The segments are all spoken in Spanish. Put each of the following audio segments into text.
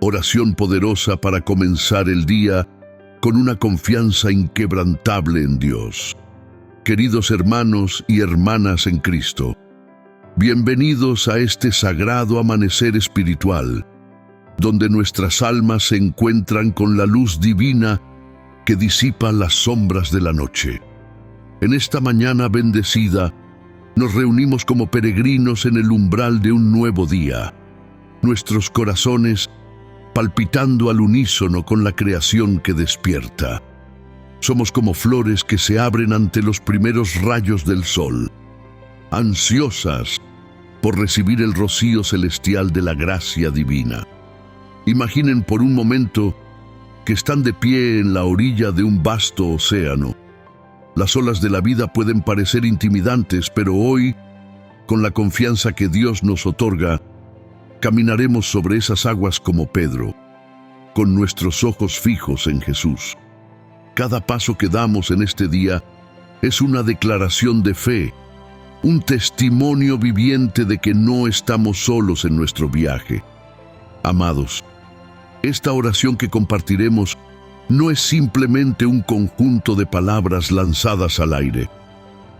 oración poderosa para comenzar el día con una confianza inquebrantable en Dios. Queridos hermanos y hermanas en Cristo, bienvenidos a este sagrado amanecer espiritual, donde nuestras almas se encuentran con la luz divina que disipa las sombras de la noche. En esta mañana bendecida, nos reunimos como peregrinos en el umbral de un nuevo día, nuestros corazones palpitando al unísono con la creación que despierta. Somos como flores que se abren ante los primeros rayos del sol, ansiosas por recibir el rocío celestial de la gracia divina. Imaginen por un momento que están de pie en la orilla de un vasto océano. Las olas de la vida pueden parecer intimidantes, pero hoy, con la confianza que Dios nos otorga, caminaremos sobre esas aguas como Pedro, con nuestros ojos fijos en Jesús. Cada paso que damos en este día es una declaración de fe, un testimonio viviente de que no estamos solos en nuestro viaje. Amados, esta oración que compartiremos no es simplemente un conjunto de palabras lanzadas al aire.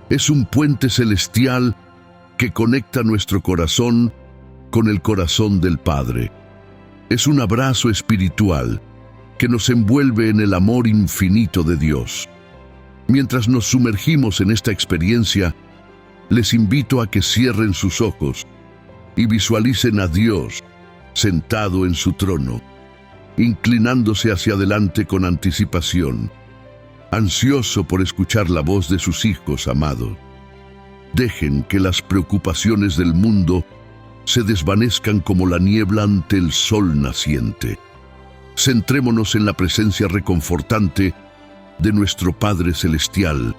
Es un puente celestial que conecta nuestro corazón con el corazón del Padre. Es un abrazo espiritual que nos envuelve en el amor infinito de Dios. Mientras nos sumergimos en esta experiencia, les invito a que cierren sus ojos y visualicen a Dios sentado en su trono, inclinándose hacia adelante con anticipación, ansioso por escuchar la voz de sus hijos amados. Dejen que las preocupaciones del mundo se desvanezcan como la niebla ante el sol naciente. Centrémonos en la presencia reconfortante de nuestro Padre Celestial,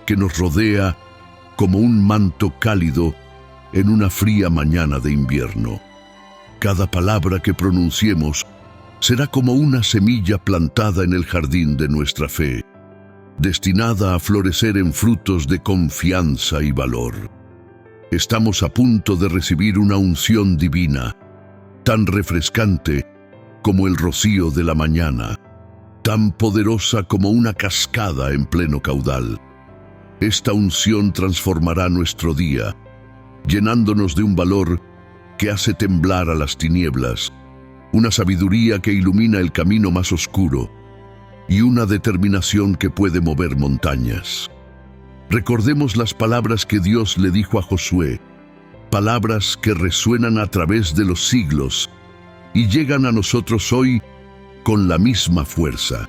que nos rodea como un manto cálido en una fría mañana de invierno. Cada palabra que pronunciemos será como una semilla plantada en el jardín de nuestra fe, destinada a florecer en frutos de confianza y valor. Estamos a punto de recibir una unción divina, tan refrescante como el rocío de la mañana, tan poderosa como una cascada en pleno caudal. Esta unción transformará nuestro día, llenándonos de un valor que hace temblar a las tinieblas, una sabiduría que ilumina el camino más oscuro y una determinación que puede mover montañas. Recordemos las palabras que Dios le dijo a Josué, palabras que resuenan a través de los siglos y llegan a nosotros hoy con la misma fuerza.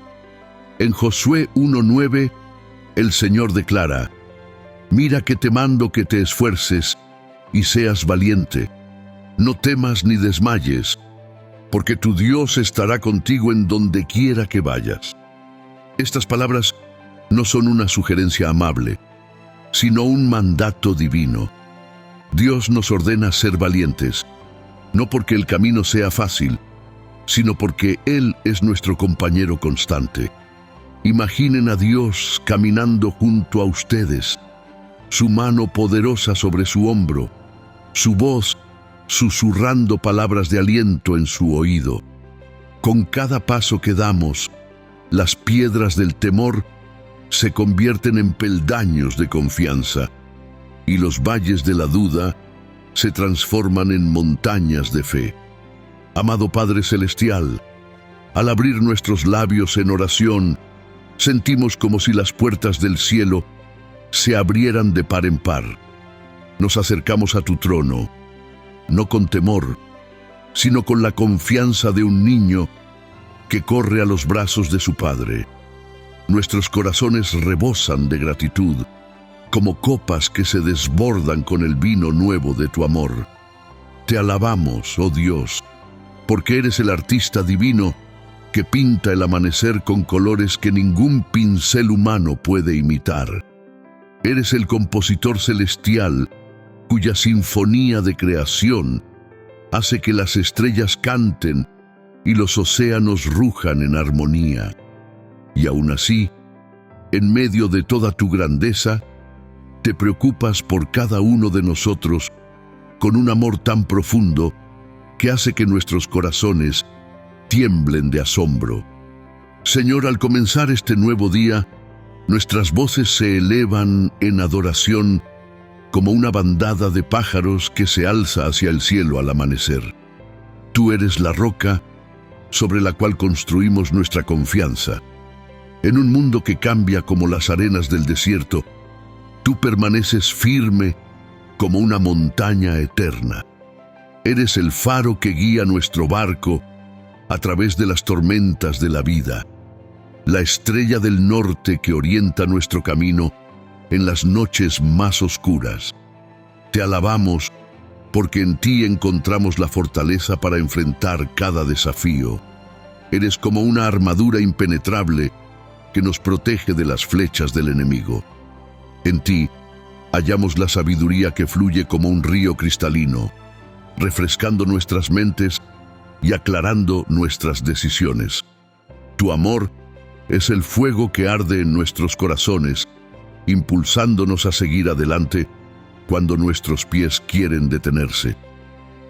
En Josué 1:9, el Señor declara: «Mira que te mando que te esfuerces y seas valiente. No temas ni desmayes, porque tu Dios estará contigo en donde quiera que vayas». Estas palabras no son una sugerencia amable, sino un mandato divino. Dios nos ordena ser valientes, no porque el camino sea fácil, sino porque Él es nuestro compañero constante. Imaginen a Dios caminando junto a ustedes, su mano poderosa sobre su hombro, su voz susurrando palabras de aliento en su oído. Con cada paso que damos, las piedras del temor se convierten en peldaños de confianza y los valles de la duda se transforman en montañas de fe. Amado Padre Celestial, al abrir nuestros labios en oración, sentimos como si las puertas del cielo se abrieran de par en par. Nos acercamos a tu trono, no con temor, sino con la confianza de un niño que corre a los brazos de su padre. Nuestros corazones rebosan de gratitud, como copas que se desbordan con el vino nuevo de tu amor. Te alabamos, oh Dios, porque eres el artista divino que pinta el amanecer con colores que ningún pincel humano puede imitar. Eres el compositor celestial cuya sinfonía de creación hace que las estrellas canten y los océanos rujan en armonía. Y aún así, en medio de toda tu grandeza, te preocupas por cada uno de nosotros con un amor tan profundo que hace que nuestros corazones tiemblen de asombro. Señor, al comenzar este nuevo día, nuestras voces se elevan en adoración como una bandada de pájaros que se alza hacia el cielo al amanecer. Tú eres la roca sobre la cual construimos nuestra confianza. En un mundo que cambia como las arenas del desierto, tú permaneces firme como una montaña eterna. Eres el faro que guía nuestro barco a través de las tormentas de la vida, la estrella del norte que orienta nuestro camino en las noches más oscuras. Te alabamos porque en ti encontramos la fortaleza para enfrentar cada desafío. Eres como una armadura impenetrable que nos protege de las flechas del enemigo. En ti hallamos la sabiduría que fluye como un río cristalino, refrescando nuestras mentes y aclarando nuestras decisiones. Tu amor es el fuego que arde en nuestros corazones, impulsándonos a seguir adelante cuando nuestros pies quieren detenerse.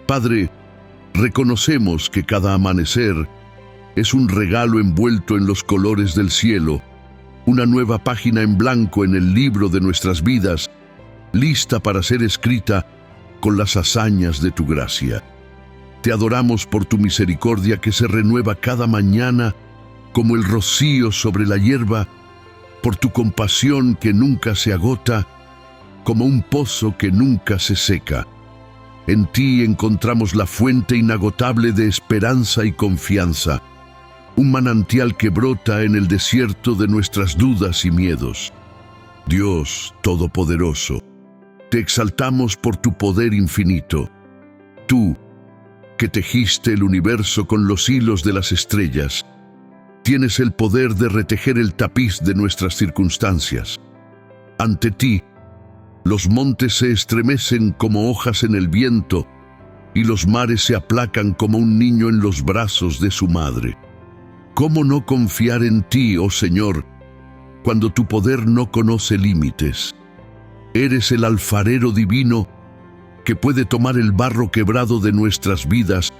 Padre, reconocemos que cada amanecer es un regalo envuelto en los colores del cielo, una nueva página en blanco en el libro de nuestras vidas, lista para ser escrita con las hazañas de tu gracia. Te adoramos por tu misericordia que se renueva cada mañana como el rocío sobre la hierba, por tu compasión que nunca se agota, como un pozo que nunca se seca. En ti encontramos la fuente inagotable de esperanza y confianza, un manantial que brota en el desierto de nuestras dudas y miedos. Dios Todopoderoso, te exaltamos por tu poder infinito. Tú, que tejiste el universo con los hilos de las estrellas, tienes el poder de retejer el tapiz de nuestras circunstancias. Ante ti, los montes se estremecen como hojas en el viento y los mares se aplacan como un niño en los brazos de su madre. ¿Cómo no confiar en ti, oh Señor, cuando tu poder no conoce límites? Eres el alfarero divino que puede tomar el barro quebrado de nuestras vidas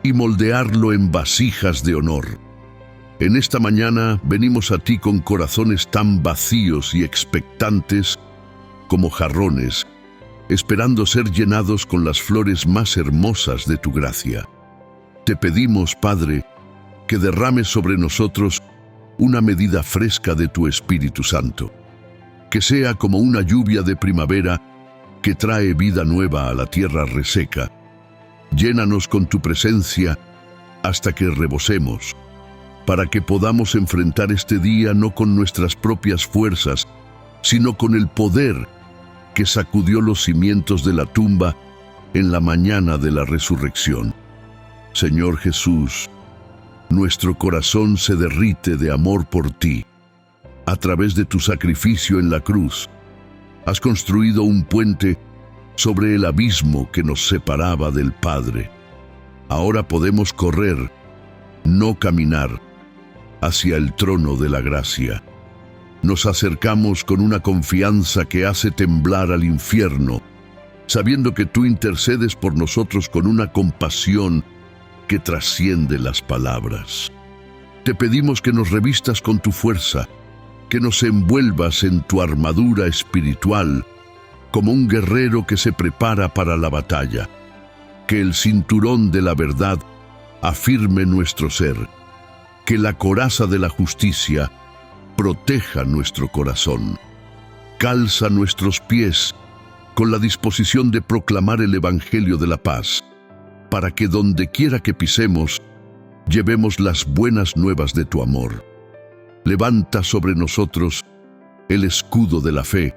y moldearlo en vasijas de honor. En esta mañana venimos a ti con corazones tan vacíos y expectantes como jarrones, esperando ser llenados con las flores más hermosas de tu gracia. Te pedimos, Padre, que derrames sobre nosotros una medida fresca de tu Espíritu Santo, que sea como una lluvia de primavera que trae vida nueva a la tierra reseca. Llénanos con tu presencia hasta que rebosemos, para que podamos enfrentar este día no con nuestras propias fuerzas, sino con el poder que sacudió los cimientos de la tumba en la mañana de la resurrección. Señor Jesús, nuestro corazón se derrite de amor por ti. A través de tu sacrificio en la cruz, has construido un puente sobre el abismo que nos separaba del Padre. Ahora podemos correr, no caminar, hacia el trono de la gracia. Nos acercamos con una confianza que hace temblar al infierno, sabiendo que tú intercedes por nosotros con una compasión que trasciende las palabras. Te pedimos que nos revistas con tu fuerza, que nos envuelvas en tu armadura espiritual, como un guerrero que se prepara para la batalla. Que el cinturón de la verdad afirme nuestro ser, que la coraza de la justicia proteja nuestro corazón. Calza nuestros pies con la disposición de proclamar el Evangelio de la paz, para que donde quiera que pisemos, llevemos las buenas nuevas de tu amor. Levanta sobre nosotros el escudo de la fe,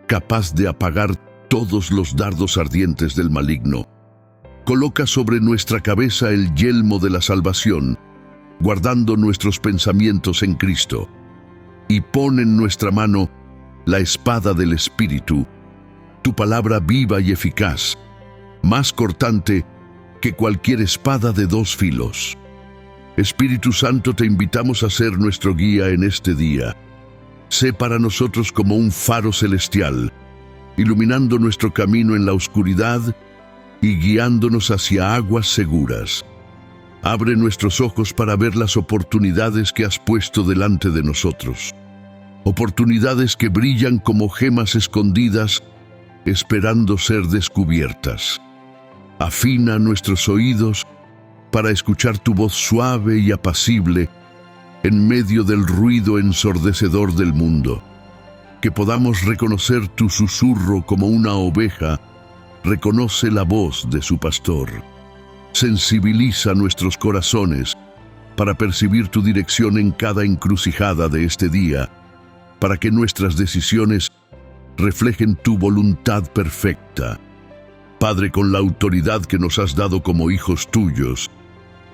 capaz de apagar todos los dardos ardientes del maligno. Coloca sobre nuestra cabeza el yelmo de la salvación, guardando nuestros pensamientos en Cristo. Y pon en nuestra mano la espada del Espíritu, tu palabra viva y eficaz, más cortante que cualquier espada de dos filos. Espíritu Santo, te invitamos a ser nuestro guía en este día. Sé para nosotros como un faro celestial, iluminando nuestro camino en la oscuridad y guiándonos hacia aguas seguras. Abre nuestros ojos para ver las oportunidades que has puesto delante de nosotros. Oportunidades que brillan como gemas escondidas, esperando ser descubiertas. Afina nuestros oídos para escuchar tu voz suave y apacible en medio del ruido ensordecedor del mundo. Que podamos reconocer tu susurro como una oveja reconoce la voz de su pastor. Sensibiliza nuestros corazones para percibir tu dirección en cada encrucijada de este día, para que nuestras decisiones reflejen tu voluntad perfecta. Padre, con la autoridad que nos has dado como hijos tuyos,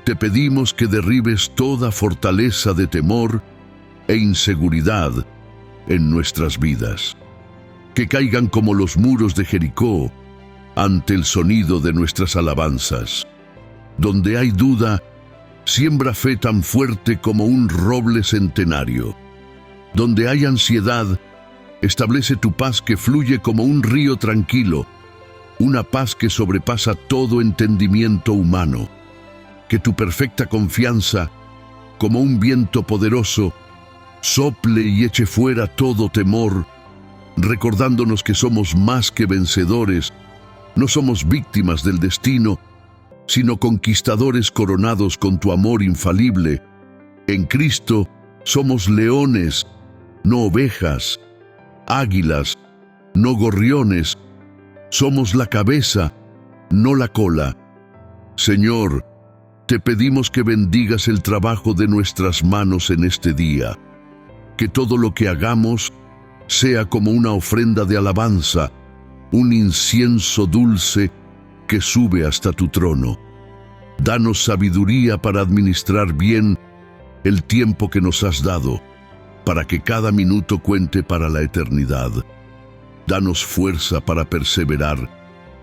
te pedimos que derribes toda fortaleza de temor e inseguridad en nuestras vidas. Que caigan como los muros de Jericó ante el sonido de nuestras alabanzas. Donde hay duda, siembra fe tan fuerte como un roble centenario. Donde hay ansiedad, establece tu paz que fluye como un río tranquilo, una paz que sobrepasa todo entendimiento humano. Que tu perfecta confianza, como un viento poderoso, sople y eche fuera todo temor, recordándonos que somos más que vencedores, no somos víctimas del destino, sino conquistadores coronados con tu amor infalible. En Cristo somos leones, no ovejas, águilas, no gorriones, somos la cabeza, no la cola. Señor, te pedimos que bendigas el trabajo de nuestras manos en este día, que todo lo que hagamos sea como una ofrenda de alabanza, un incienso dulce que sube hasta tu trono. Danos sabiduría para administrar bien el tiempo que nos has dado, para que cada minuto cuente para la eternidad. Danos fuerza para perseverar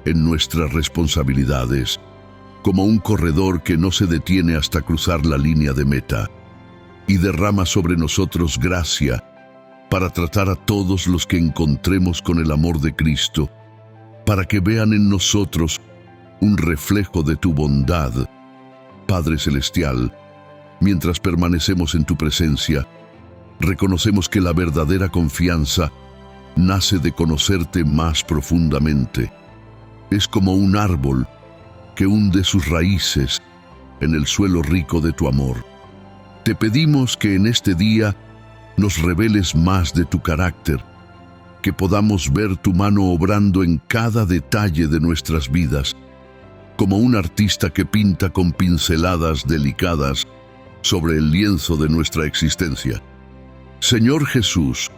en nuestras responsabilidades, como un corredor que no se detiene hasta cruzar la línea de meta, y derrama sobre nosotros gracia para tratar a todos los que encontremos con el amor de Cristo, para que vean en nosotros un reflejo de tu bondad. Padre Celestial, mientras permanecemos en tu presencia, reconocemos que la verdadera confianza nace de conocerte más profundamente. Es como un árbol que hunde sus raíces en el suelo rico de tu amor. Te pedimos que en este día nos reveles más de tu carácter, que podamos ver tu mano obrando en cada detalle de nuestras vidas, como un artista que pinta con pinceladas delicadas sobre el lienzo de nuestra existencia. Señor Jesús,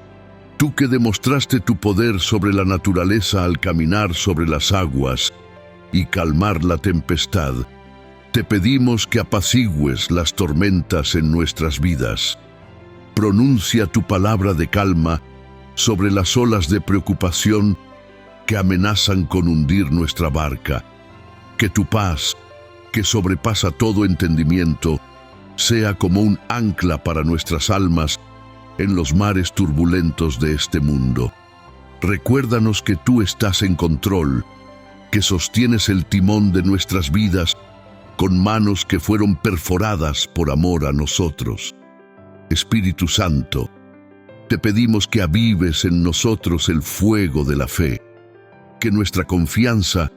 tú que demostraste tu poder sobre la naturaleza al caminar sobre las aguas y calmar la tempestad, te pedimos que apacigües las tormentas en nuestras vidas. Pronuncia tu palabra de calma sobre las olas de preocupación que amenazan con hundir nuestra barca. Que tu paz, que sobrepasa todo entendimiento, sea como un ancla para nuestras almas en los mares turbulentos de este mundo. Recuérdanos que tú estás en control, que sostienes el timón de nuestras vidas con manos que fueron perforadas por amor a nosotros. Espíritu Santo, te pedimos que avives en nosotros el fuego de la fe, que nuestra confianza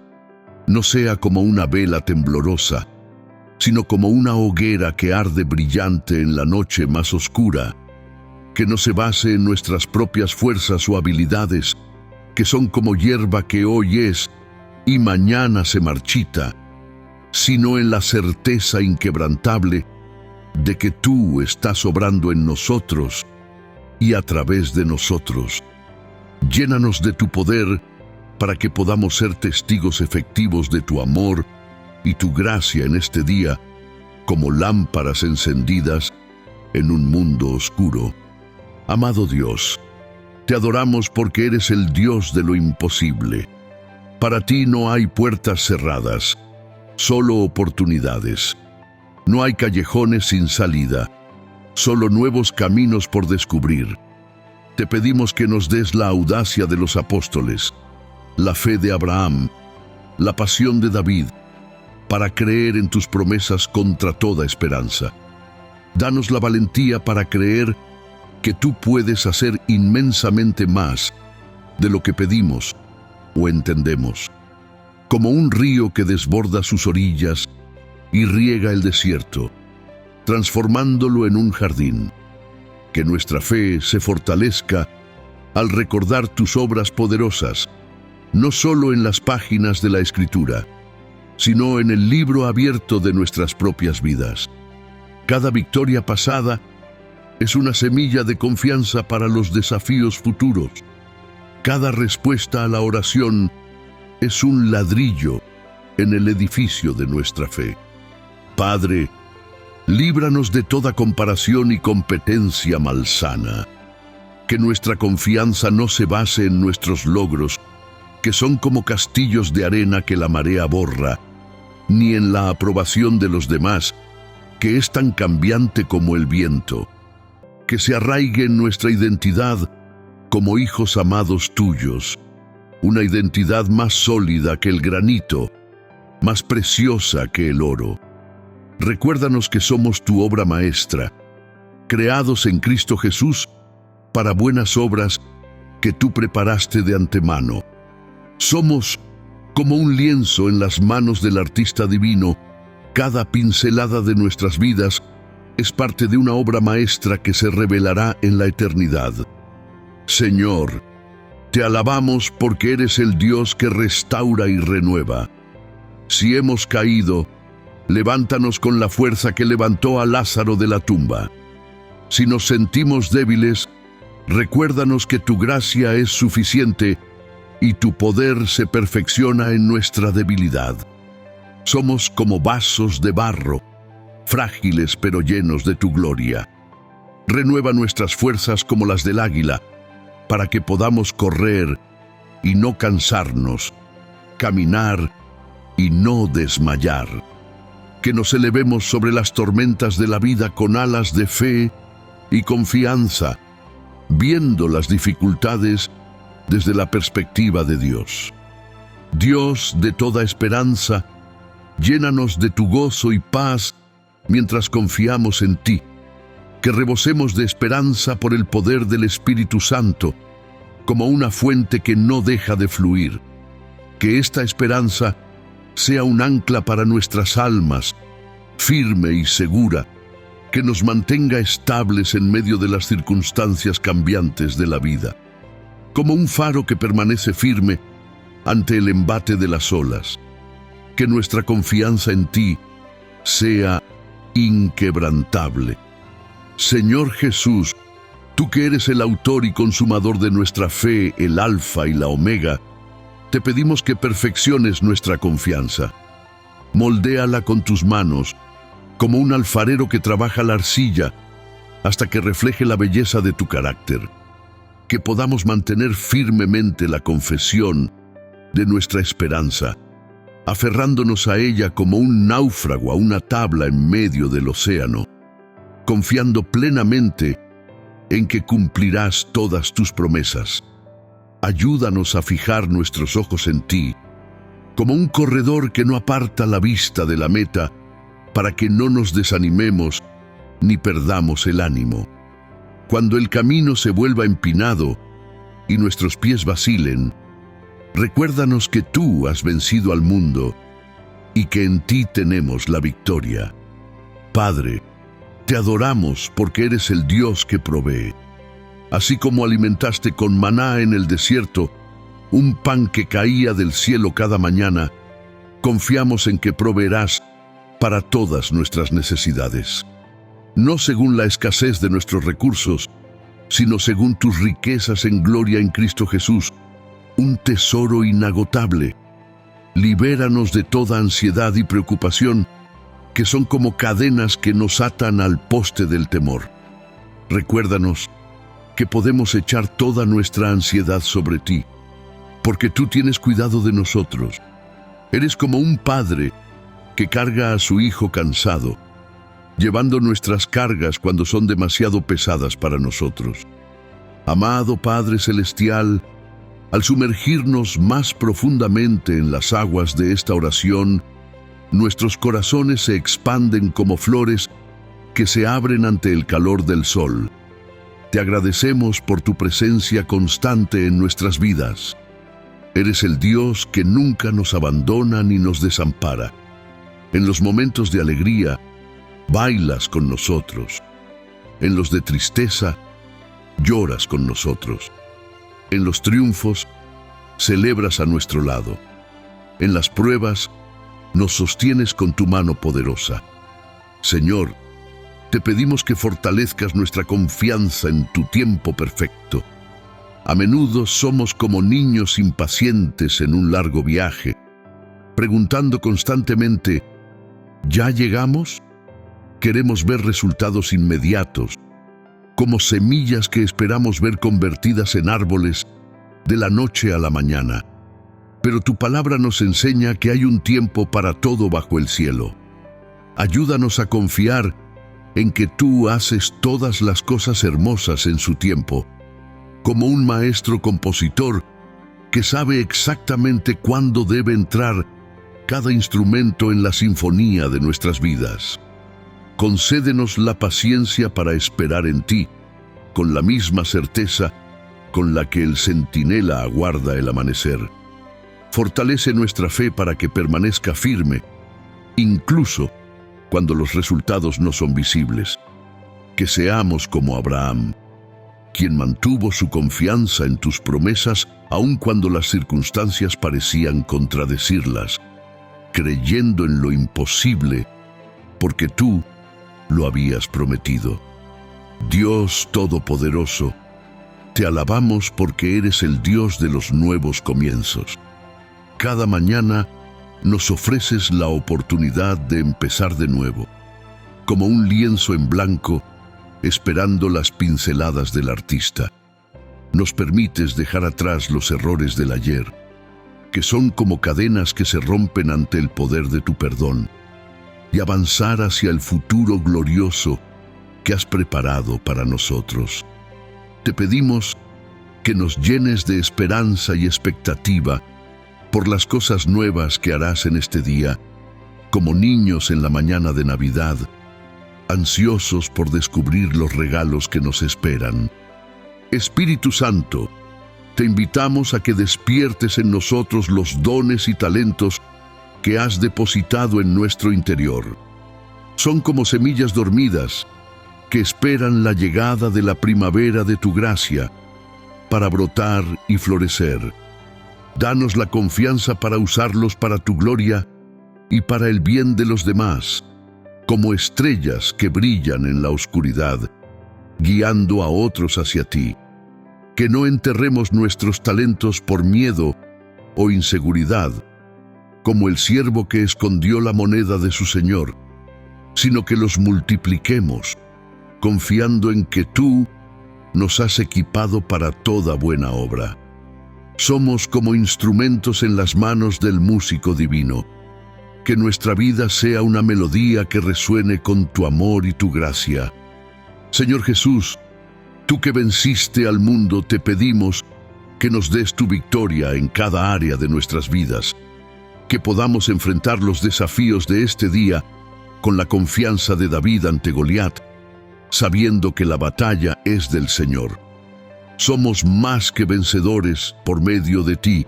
no sea como una vela temblorosa, sino como una hoguera que arde brillante en la noche más oscura, que no se base en nuestras propias fuerzas o habilidades, que son como hierba que hoy es y mañana se marchita, sino en la certeza inquebrantable de que tú estás obrando en nosotros y a través de nosotros. Llénanos de tu poder para que podamos ser testigos efectivos de tu amor y tu gracia en este día, como lámparas encendidas en un mundo oscuro. Amado Dios, te adoramos porque eres el Dios de lo imposible. Para ti no hay puertas cerradas, solo oportunidades. No hay callejones sin salida, solo nuevos caminos por descubrir. Te pedimos que nos des la audacia de los apóstoles, la fe de Abraham, la pasión de David para creer en tus promesas contra toda esperanza. Danos la valentía para creer que tú puedes hacer inmensamente más de lo que pedimos o entendemos. Como un río que desborda sus orillas y riega el desierto, transformándolo en un jardín. Que nuestra fe se fortalezca al recordar tus obras poderosas, no solo en las páginas de la Escritura, sino en el libro abierto de nuestras propias vidas. Cada victoria pasada es una semilla de confianza para los desafíos futuros. Cada respuesta a la oración es un ladrillo en el edificio de nuestra fe. Padre, líbranos de toda comparación y competencia malsana. Que nuestra confianza no se base en nuestros logros, que son como castillos de arena que la marea borra, ni en la aprobación de los demás, que es tan cambiante como el viento. Que se arraigue en nuestra identidad como hijos amados tuyos, una identidad más sólida que el granito, más preciosa que el oro. Recuérdanos que somos tu obra maestra, creados en Cristo Jesús para buenas obras que tú preparaste de antemano. Somos como un lienzo en las manos del artista divino. Cada pincelada de nuestras vidas es parte de una obra maestra que se revelará en la eternidad. Señor, te alabamos porque eres el Dios que restaura y renueva. Si hemos caído, levántanos con la fuerza que levantó a Lázaro de la tumba. Si nos sentimos débiles, recuérdanos que tu gracia es suficiente y tu poder se perfecciona en nuestra debilidad. Somos como vasos de barro, frágiles pero llenos de tu gloria. Renueva nuestras fuerzas como las del águila, para que podamos correr y no cansarnos, caminar y no desmayar. Que nos elevemos sobre las tormentas de la vida con alas de fe y confianza, viendo las dificultades desde la perspectiva de Dios. Dios de toda esperanza, llénanos de tu gozo y paz mientras confiamos en ti. Que rebosemos de esperanza por el poder del Espíritu Santo, como una fuente que no deja de fluir. Que esta esperanza sea un ancla para nuestras almas, firme y segura, que nos mantenga estables en medio de las circunstancias cambiantes de la vida. Como un faro que permanece firme ante el embate de las olas. Que nuestra confianza en ti sea inquebrantable. Señor Jesús, tú que eres el autor y consumador de nuestra fe, el Alfa y la Omega, te pedimos que perfecciones nuestra confianza. Moldéala con tus manos, como un alfarero que trabaja la arcilla, hasta que refleje la belleza de tu carácter. Que podamos mantener firmemente la confesión de nuestra esperanza, aferrándonos a ella como un náufrago a una tabla en medio del océano, confiando plenamente en que cumplirás todas tus promesas. Ayúdanos a fijar nuestros ojos en ti, como un corredor que no aparta la vista de la meta, para que no nos desanimemos ni perdamos el ánimo. Cuando el camino se vuelva empinado y nuestros pies vacilen, recuérdanos que tú has vencido al mundo y que en ti tenemos la victoria. Padre, te adoramos porque eres el Dios que provee. Así como alimentaste con maná en el desierto, un pan que caía del cielo cada mañana, confiamos en que proveerás para todas nuestras necesidades. No según la escasez de nuestros recursos, sino según tus riquezas en gloria en Cristo Jesús, un tesoro inagotable. Libéranos de toda ansiedad y preocupación, que son como cadenas que nos atan al poste del temor. Recuérdanos que podemos echar toda nuestra ansiedad sobre ti, porque tú tienes cuidado de nosotros. Eres como un padre que carga a su hijo cansado, llevando nuestras cargas cuando son demasiado pesadas para nosotros. Amado Padre Celestial, al sumergirnos más profundamente en las aguas de esta oración, Nuestros corazones se expanden como flores que se abren ante el calor del sol. Te agradecemos por tu presencia constante en nuestras vidas. Eres el Dios que nunca nos abandona ni nos desampara. En los momentos de alegría, bailas con nosotros. En los de tristeza, lloras con nosotros. En los triunfos, celebras a nuestro lado. En las pruebas, nos sostienes con tu mano poderosa. Señor, te pedimos que fortalezcas nuestra confianza en tu tiempo perfecto. A menudo somos como niños impacientes en un largo viaje, preguntando constantemente, ¿ya llegamos? Queremos ver resultados inmediatos, como semillas que esperamos ver convertidas en árboles de la noche a la mañana. Pero tu palabra nos enseña que hay un tiempo para todo bajo el cielo. Ayúdanos a confiar en que tú haces todas las cosas hermosas en su tiempo, como un maestro compositor que sabe exactamente cuándo debe entrar cada instrumento en la sinfonía de nuestras vidas. Concédenos la paciencia para esperar en ti, con la misma certeza con la que el centinela aguarda el amanecer. Fortalece nuestra fe para que permanezca firme, incluso cuando los resultados no son visibles. Que seamos como Abraham, quien mantuvo su confianza en tus promesas aun cuando las circunstancias parecían contradecirlas, creyendo en lo imposible, porque tú lo habías prometido. Dios Todopoderoso, te alabamos porque eres el Dios de los nuevos comienzos. Cada mañana nos ofreces la oportunidad de empezar de nuevo, como un lienzo en blanco, esperando las pinceladas del artista. Nos permites dejar atrás los errores del ayer, que son como cadenas que se rompen ante el poder de tu perdón, y avanzar hacia el futuro glorioso que has preparado para nosotros. Te pedimos que nos llenes de esperanza y expectativa por las cosas nuevas que harás en este día, como niños en la mañana de Navidad, ansiosos por descubrir los regalos que nos esperan. Espíritu Santo, te invitamos a que despiertes en nosotros los dones y talentos que has depositado en nuestro interior. Son como semillas dormidas que esperan la llegada de la primavera de tu gracia para brotar y florecer. Danos la confianza para usarlos para tu gloria y para el bien de los demás, como estrellas que brillan en la oscuridad, guiando a otros hacia ti. Que no enterremos nuestros talentos por miedo o inseguridad, como el siervo que escondió la moneda de su señor, sino que los multipliquemos, confiando en que tú nos has equipado para toda buena obra. Somos como instrumentos en las manos del músico divino. Que nuestra vida sea una melodía que resuene con tu amor y tu gracia. Señor Jesús, tú que venciste al mundo, te pedimos que nos des tu victoria en cada área de nuestras vidas, que podamos enfrentar los desafíos de este día con la confianza de David ante Goliat, sabiendo que la batalla es del Señor. Somos más que vencedores por medio de ti,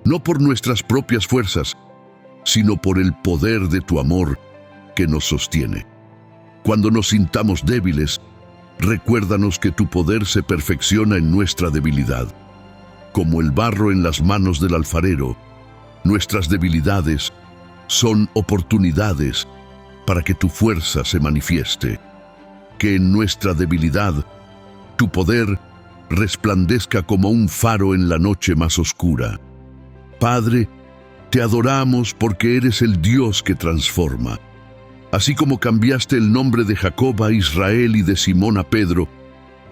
no por nuestras propias fuerzas, sino por el poder de tu amor que nos sostiene. Cuando nos sintamos débiles, recuérdanos que tu poder se perfecciona en nuestra debilidad. Como el barro en las manos del alfarero, nuestras debilidades son oportunidades para que tu fuerza se manifieste. Que en nuestra debilidad, tu poder resplandezca como un faro en la noche más oscura. Padre, te adoramos porque eres el Dios que transforma. Así como cambiaste el nombre de Jacob a Israel y de Simón a Pedro,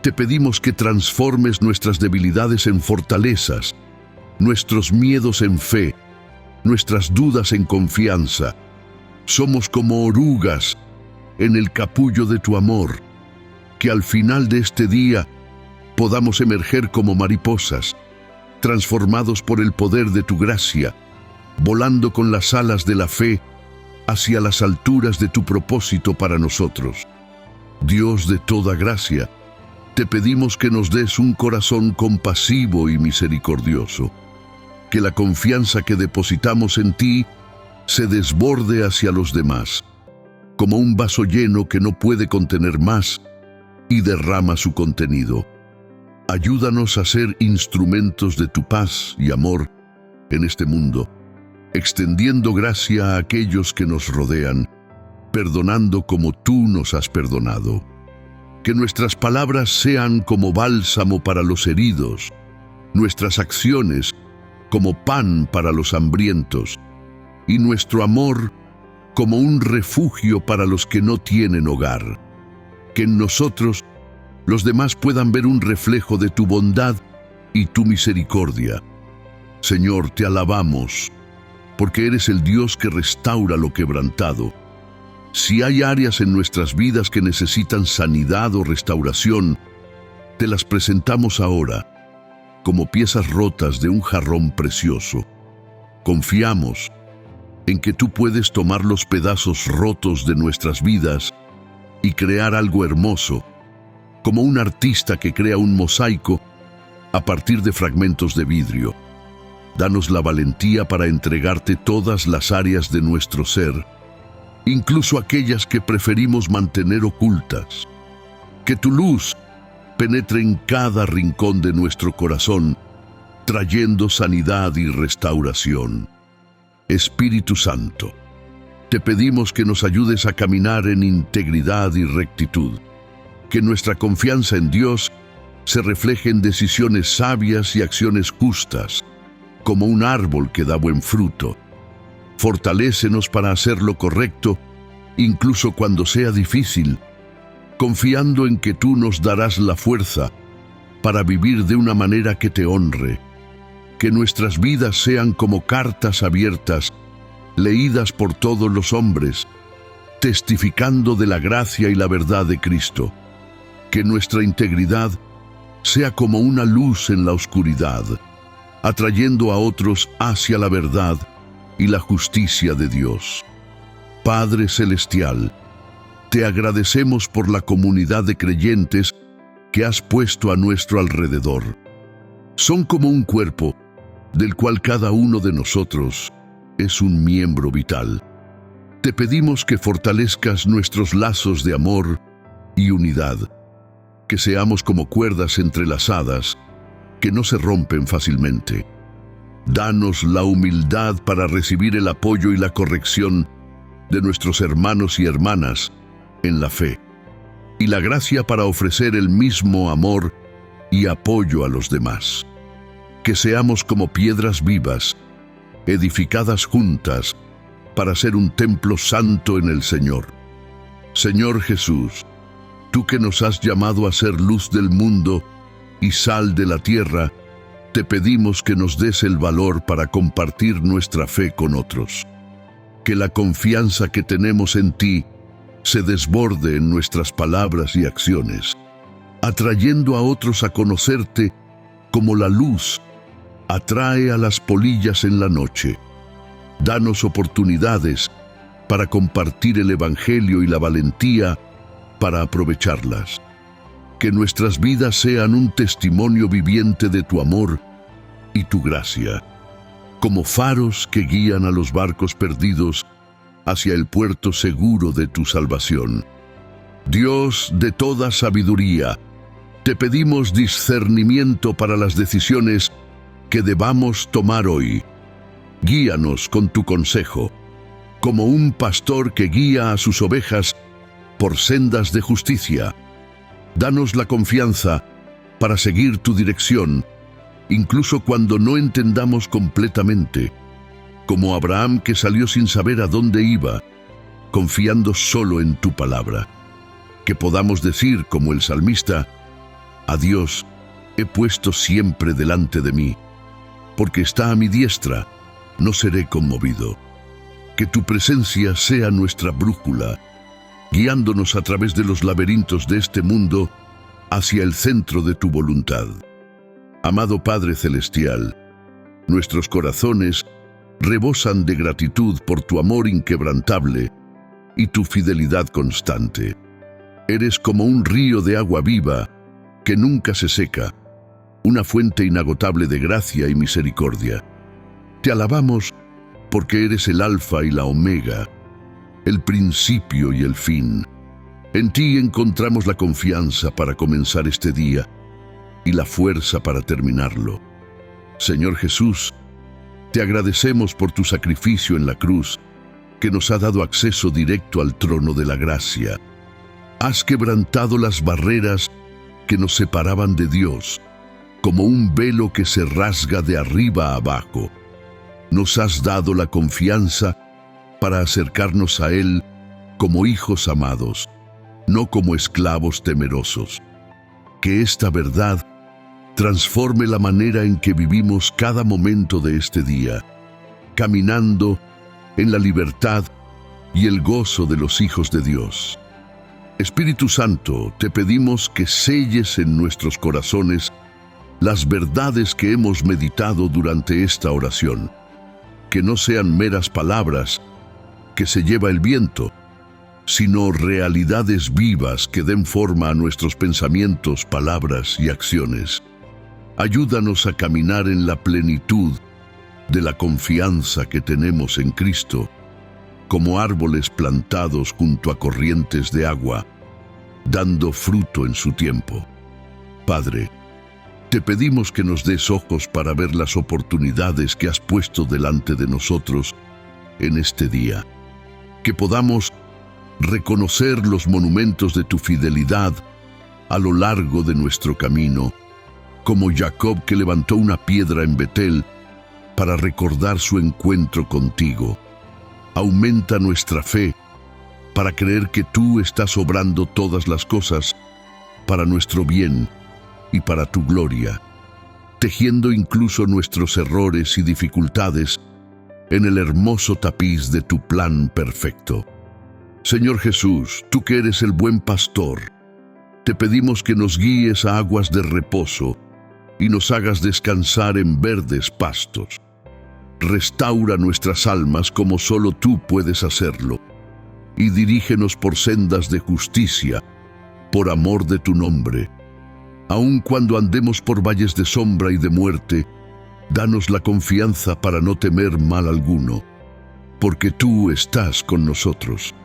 te pedimos que transformes nuestras debilidades en fortalezas, nuestros miedos en fe, nuestras dudas en confianza. Somos como orugas en el capullo de tu amor, que al final de este día podamos emerger como mariposas, transformados por el poder de tu gracia, volando con las alas de la fe hacia las alturas de tu propósito para nosotros. Dios de toda gracia, te pedimos que nos des un corazón compasivo y misericordioso, que la confianza que depositamos en ti se desborde hacia los demás, como un vaso lleno que no puede contener más y derrama su contenido. Ayúdanos a ser instrumentos de tu paz y amor en este mundo, extendiendo gracia a aquellos que nos rodean, perdonando como tú nos has perdonado. Que nuestras palabras sean como bálsamo para los heridos, nuestras acciones como pan para los hambrientos, y nuestro amor como un refugio para los que no tienen hogar. Que en nosotros los demás puedan ver un reflejo de tu bondad y tu misericordia. Señor, te alabamos, porque eres el Dios que restaura lo quebrantado. Si hay áreas en nuestras vidas que necesitan sanidad o restauración, te las presentamos ahora, como piezas rotas de un jarrón precioso. Confiamos en que tú puedes tomar los pedazos rotos de nuestras vidas y crear algo hermoso, como un artista que crea un mosaico a partir de fragmentos de vidrio. Danos la valentía para entregarte todas las áreas de nuestro ser, incluso aquellas que preferimos mantener ocultas. Que tu luz penetre en cada rincón de nuestro corazón, trayendo sanidad y restauración. Espíritu Santo, te pedimos que nos ayudes a caminar en integridad y rectitud, que nuestra confianza en Dios se refleje en decisiones sabias y acciones justas, como un árbol que da buen fruto. Fortalécenos para hacer lo correcto, incluso cuando sea difícil, confiando en que tú nos darás la fuerza para vivir de una manera que te honre. Que nuestras vidas sean como cartas abiertas, leídas por todos los hombres, testificando de la gracia y la verdad de Cristo. Que nuestra integridad sea como una luz en la oscuridad, atrayendo a otros hacia la verdad y la justicia de Dios. Padre Celestial, te agradecemos por la comunidad de creyentes que has puesto a nuestro alrededor. Son como un cuerpo, del cual cada uno de nosotros es un miembro vital. Te pedimos que fortalezcas nuestros lazos de amor y unidad, que seamos como cuerdas entrelazadas que no se rompen fácilmente. Danos la humildad para recibir el apoyo y la corrección de nuestros hermanos y hermanas en la fe, y la gracia para ofrecer el mismo amor y apoyo a los demás. Que seamos como piedras vivas, edificadas juntas para ser un templo santo en el Señor. Señor Jesús, tú que nos has llamado a ser luz del mundo y sal de la tierra, te pedimos que nos des el valor para compartir nuestra fe con otros. Que la confianza que tenemos en ti se desborde en nuestras palabras y acciones, atrayendo a otros a conocerte como la luz atrae a las polillas en la noche. Danos oportunidades para compartir el Evangelio y la valentía para aprovecharlas. Que nuestras vidas sean un testimonio viviente de tu amor y tu gracia, como faros que guían a los barcos perdidos hacia el puerto seguro de tu salvación. Dios de toda sabiduría, te pedimos discernimiento para las decisiones que debamos tomar hoy. Guíanos con tu consejo, como un pastor que guía a sus ovejas por sendas de justicia. Danos la confianza para seguir tu dirección, incluso cuando no entendamos completamente, como Abraham que salió sin saber a dónde iba, confiando solo en tu palabra. Que podamos decir, como el salmista, a Dios he puesto siempre delante de mí, porque está a mi diestra, no seré conmovido. Que tu presencia sea nuestra brújula, guiándonos a través de los laberintos de este mundo hacia el centro de tu voluntad. Amado Padre Celestial, nuestros corazones rebosan de gratitud por tu amor inquebrantable y tu fidelidad constante. Eres como un río de agua viva que nunca se seca, una fuente inagotable de gracia y misericordia. Te alabamos porque eres el Alfa y la Omega, el principio y el fin. En ti encontramos la confianza para comenzar este día y la fuerza para terminarlo. Señor Jesús, te agradecemos por tu sacrificio en la cruz, que nos ha dado acceso directo al trono de la gracia. Has quebrantado las barreras que nos separaban de Dios, como un velo que se rasga de arriba a abajo. Nos has dado la confianza para acercarnos a Él como hijos amados, no como esclavos temerosos. Que esta verdad transforme la manera en que vivimos cada momento de este día, caminando en la libertad y el gozo de los hijos de Dios. Espíritu Santo, te pedimos que selles en nuestros corazones las verdades que hemos meditado durante esta oración, que no sean meras palabras que se lleva el viento, sino realidades vivas que den forma a nuestros pensamientos, palabras y acciones. Ayúdanos a caminar en la plenitud de la confianza que tenemos en Cristo, como árboles plantados junto a corrientes de agua, dando fruto en su tiempo. Padre, te pedimos que nos des ojos para ver las oportunidades que has puesto delante de nosotros en este día, que podamos reconocer los monumentos de tu fidelidad a lo largo de nuestro camino, como Jacob, que levantó una piedra en Betel para recordar su encuentro contigo. Aumenta nuestra fe para creer que tú estás obrando todas las cosas para nuestro bien y para tu gloria, tejiendo incluso nuestros errores y dificultades en el hermoso tapiz de tu plan perfecto. Señor Jesús, tú que eres el buen pastor, te pedimos que nos guíes a aguas de reposo y nos hagas descansar en verdes pastos. Restaura nuestras almas como solo tú puedes hacerlo, y dirígenos por sendas de justicia, por amor de tu nombre. Aun cuando andemos por valles de sombra y de muerte, danos la confianza para no temer mal alguno, porque tú estás con nosotros.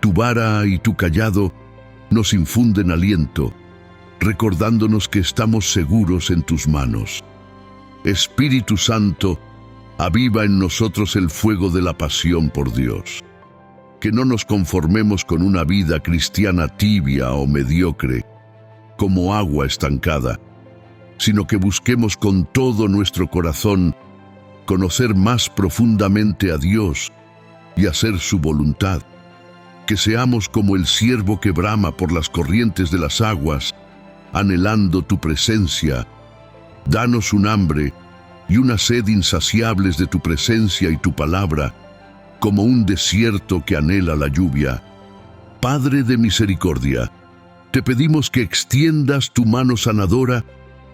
Tu vara y tu cayado nos infunden aliento, recordándonos que estamos seguros en tus manos. Espíritu Santo, aviva en nosotros el fuego de la pasión por Dios. Que no nos conformemos con una vida cristiana tibia o mediocre, como agua estancada, sino que busquemos con todo nuestro corazón conocer más profundamente a Dios y hacer su voluntad. Que seamos como el ciervo que brama por las corrientes de las aguas, anhelando tu presencia. Danos un hambre y una sed insaciables de tu presencia y tu palabra, como un desierto que anhela la lluvia. Padre de misericordia, te pedimos que extiendas tu mano sanadora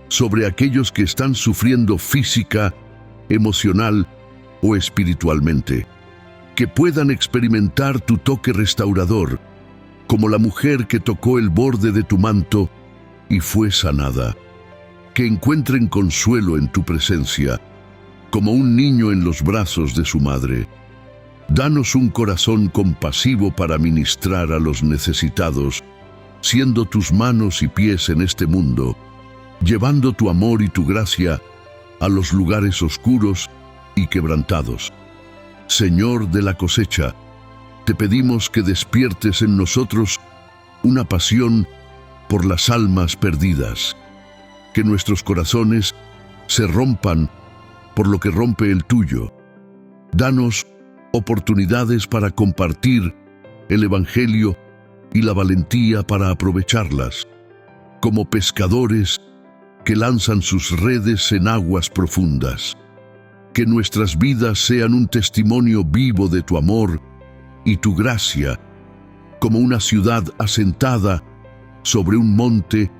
sobre aquellos que están sufriendo física, emocional o espiritualmente, que puedan experimentar tu toque restaurador, como la mujer que tocó el borde de tu manto y fue sanada. Que encuentren consuelo en tu presencia, como un niño en los brazos de su madre. Danos un corazón compasivo para ministrar a los necesitados, siendo tus manos y pies en este mundo, llevando tu amor y tu gracia a los lugares oscuros y quebrantados. Señor de la cosecha, te pedimos que despiertes en nosotros una pasión por las almas perdidas, que nuestros corazones se rompan por lo que rompe el tuyo. Danos oportunidades para compartir el Evangelio y la valentía para aprovecharlas, como pescadores que lanzan sus redes en aguas profundas. Que nuestras vidas sean un testimonio vivo de tu amor y tu gracia, como una ciudad asentada sobre un monte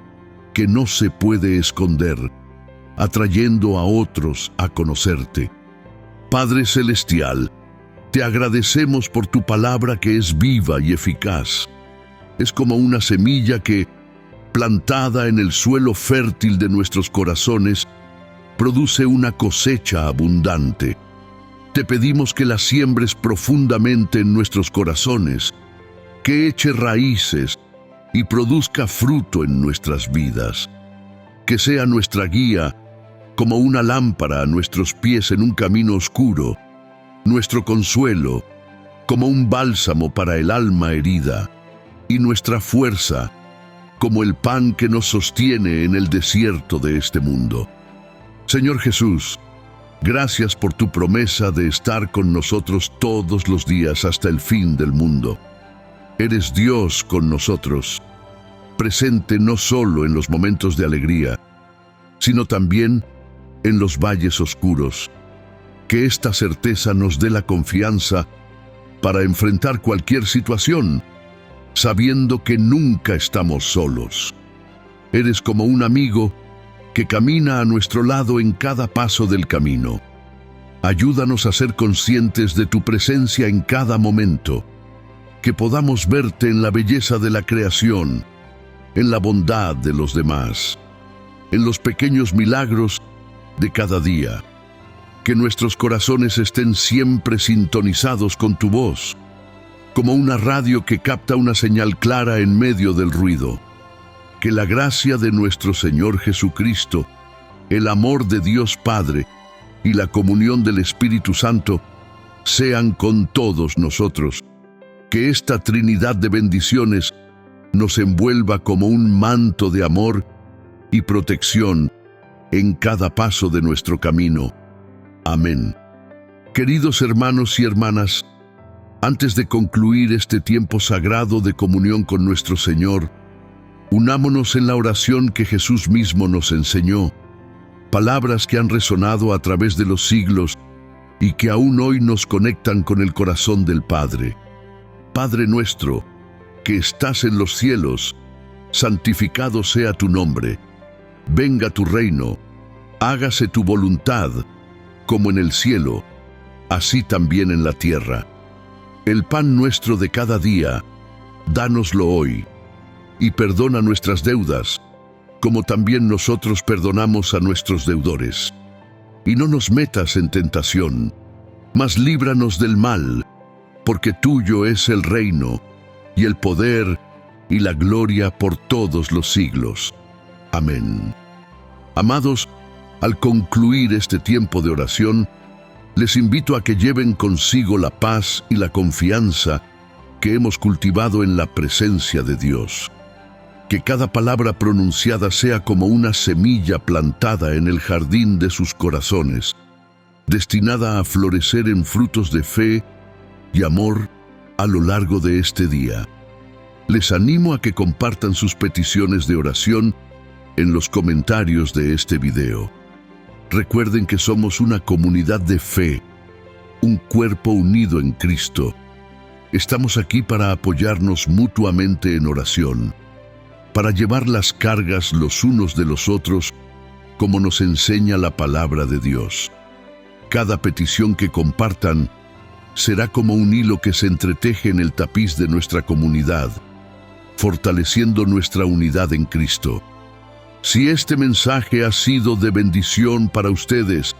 que no se puede esconder, atrayendo a otros a conocerte. Padre Celestial, te agradecemos por tu palabra que es viva y eficaz. Es como una semilla que, plantada en el suelo fértil de nuestros corazones, produce una cosecha abundante. Te pedimos que la siembres profundamente en nuestros corazones, que eche raíces y produzca fruto en nuestras vidas. Que sea nuestra guía como una lámpara a nuestros pies en un camino oscuro, nuestro consuelo como un bálsamo para el alma herida, y nuestra fuerza como el pan que nos sostiene en el desierto de este mundo. Señor Jesús, gracias por tu promesa de estar con nosotros todos los días hasta el fin del mundo. Eres Dios con nosotros, presente no solo en los momentos de alegría, sino también en los valles oscuros. Que esta certeza nos dé la confianza para enfrentar cualquier situación, sabiendo que nunca estamos solos. Eres como un amigo que camina a nuestro lado en cada paso del camino. Ayúdanos a ser conscientes de tu presencia en cada momento, que podamos verte en la belleza de la creación, en la bondad de los demás, en los pequeños milagros de cada día. Que nuestros corazones estén siempre sintonizados con tu voz, como una radio que capta una señal clara en medio del ruido. Que la gracia de nuestro Señor Jesucristo, el amor de Dios Padre y la comunión del Espíritu Santo sean con todos nosotros. Que esta Trinidad de bendiciones nos envuelva como un manto de amor y protección en cada paso de nuestro camino. Amén. Queridos hermanos y hermanas, antes de concluir este tiempo sagrado de comunión con nuestro Señor, unámonos en la oración que Jesús mismo nos enseñó, palabras que han resonado a través de los siglos y que aún hoy nos conectan con el corazón del Padre. Padre nuestro, que estás en los cielos, santificado sea tu nombre. Venga tu reino, hágase tu voluntad, como en el cielo, así también en la tierra. El pan nuestro de cada día, dánoslo hoy, y perdona nuestras deudas, como también nosotros perdonamos a nuestros deudores. Y no nos metas en tentación, mas líbranos del mal, porque tuyo es el reino, y el poder, y la gloria por todos los siglos. Amén. Amados, al concluir este tiempo de oración, les invito a que lleven consigo la paz y la confianza que hemos cultivado en la presencia de Dios. Que cada palabra pronunciada sea como una semilla plantada en el jardín de sus corazones, destinada a florecer en frutos de fe y amor a lo largo de este día. Les animo a que compartan sus peticiones de oración en los comentarios de este video. Recuerden que somos una comunidad de fe, un cuerpo unido en Cristo. Estamos aquí para apoyarnos mutuamente en oración, para llevar las cargas los unos de los otros, como nos enseña la palabra de Dios. Cada petición que compartan será como un hilo que se entreteje en el tapiz de nuestra comunidad, fortaleciendo nuestra unidad en Cristo. Si este mensaje ha sido de bendición para ustedes,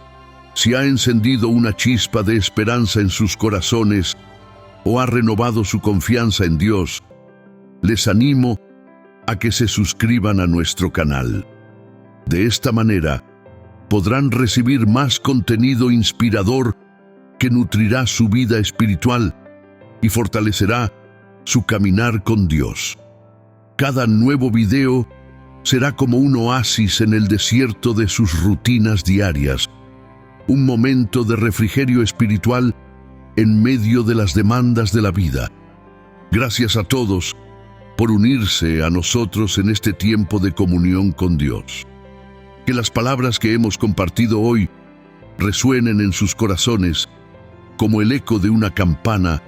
si ha encendido una chispa de esperanza en sus corazones o ha renovado su confianza en Dios, les animo a que se suscriban a nuestro canal. De esta manera, podrán recibir más contenido inspirador que nutrirá su vida espiritual y fortalecerá su caminar con Dios. Cada nuevo video será como un oasis en el desierto de sus rutinas diarias, un momento de refrigerio espiritual en medio de las demandas de la vida. Gracias a todos por unirse a nosotros en este tiempo de comunión con Dios. Que las palabras que hemos compartido hoy resuenen en sus corazones como el eco de una campana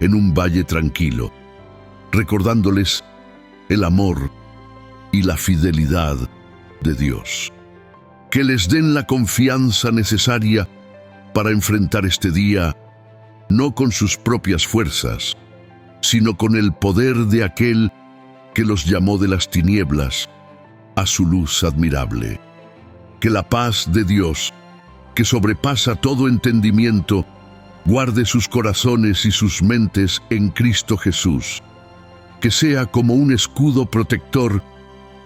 en un valle tranquilo, recordándoles el amor y la fidelidad de Dios. Que les den la confianza necesaria para enfrentar este día, no con sus propias fuerzas, sino con el poder de aquel que los llamó de las tinieblas a su luz admirable. Que la paz de Dios, que sobrepasa todo entendimiento, guarde sus corazones y sus mentes en Cristo Jesús. Que sea como un escudo protector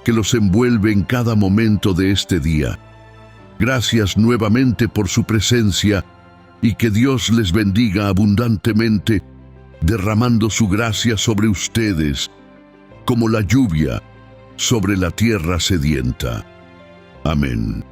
que los envuelve en cada momento de este día. Gracias nuevamente por su presencia y que Dios les bendiga abundantemente, derramando su gracia sobre ustedes, como la lluvia sobre la tierra sedienta. Amén.